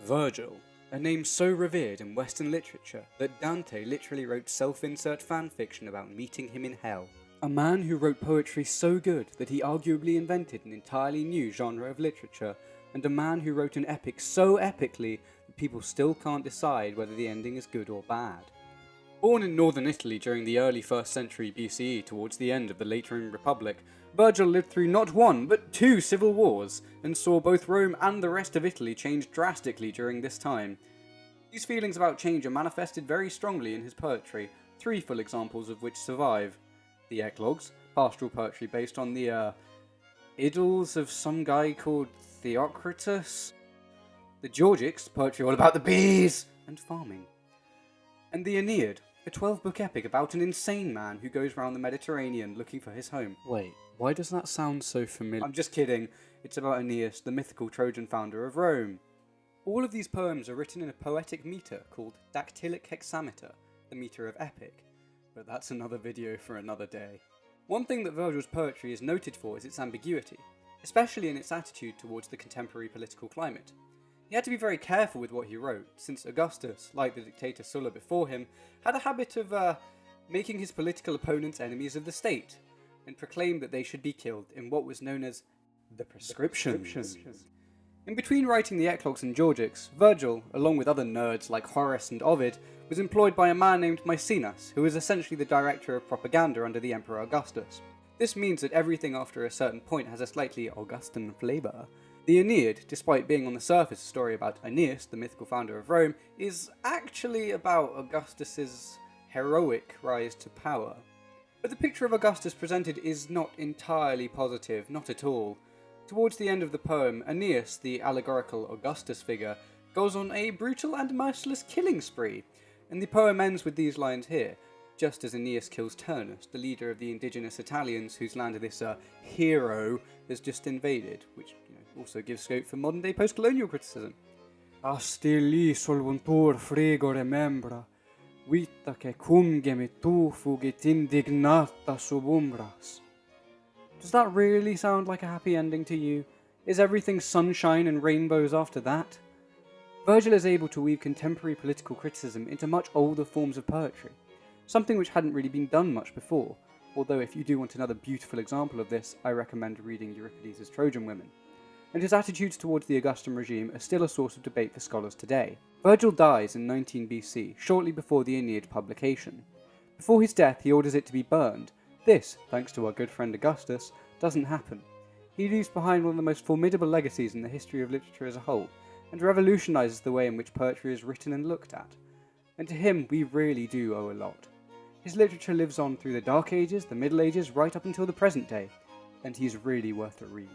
Virgil, a name so revered in Western literature that Dante literally wrote self-insert fanfiction about meeting him in hell. A man who wrote poetry so good that he arguably invented an entirely new genre of literature, and a man who wrote an epic so epically that people still can't decide whether the ending is good or bad. Born in northern Italy during the early 1st century BCE towards the end of the late Roman Republic, Virgil lived through not one, but 2 civil wars, and saw both Rome and the rest of Italy change drastically during this time. These feelings about change are manifested very strongly in his poetry, 3 full examples of which survive. The Eclogues, pastoral poetry based on the idylls of some guy called Theocritus. The Georgics, poetry all about the bees and farming. And the Aeneid, a 12-book epic about an insane man who goes around the Mediterranean looking for his home. Wait, why does that sound so familiar? I'm just kidding, it's about Aeneas, the mythical Trojan founder of Rome. All of these poems are written in a poetic meter called dactylic hexameter, the meter of epic. But that's another video for another day. One thing that Virgil's poetry is noted for is its ambiguity, especially in its attitude towards the contemporary political climate. He had to be very careful with what he wrote, since Augustus, like the dictator Sulla before him, had a habit of making his political opponents enemies of the state, and proclaimed that they should be killed in what was known as the prescriptions. In between writing the Eclogues and Georgics, Virgil, along with other nerds like Horace and Ovid, was employed by a man named Maecenas, who was essentially the director of propaganda under the Emperor Augustus. This means that everything after a certain point has a slightly Augustan flavour. The Aeneid, despite being on the surface a story about Aeneas, the mythical founder of Rome, is actually about Augustus's heroic rise to power. But the picture of Augustus presented is not entirely positive, not at all. Towards the end of the poem, Aeneas, the allegorical Augustus figure, goes on a brutal and merciless killing spree, and the poem ends with these lines here, just as Aeneas kills Turnus, the leader of the indigenous Italians whose land this hero has just invaded, which also gives scope for modern day post-colonial criticism. Asti lì solvuntur frigo remembra, vita che cum geme tu fugit indignata subumbras. Does that really sound like a happy ending to you? Is everything sunshine and rainbows after that? Virgil is able to weave contemporary political criticism into much older forms of poetry, something which hadn't really been done much before, although if you do want another beautiful example of this, I recommend reading Euripides' Trojan Women. And his attitudes towards the Augustan regime are still a source of debate for scholars today. Virgil dies in 19 BC, shortly before the Aeneid publication. Before his death, he orders it to be burned. This, thanks to our good friend Augustus, doesn't happen. He leaves behind one of the most formidable legacies in the history of literature as a whole, and revolutionises the way in which poetry is written and looked at. And to him, we really do owe a lot. His literature lives on through the Dark Ages, the Middle Ages, right up until the present day, and he's really worth a read.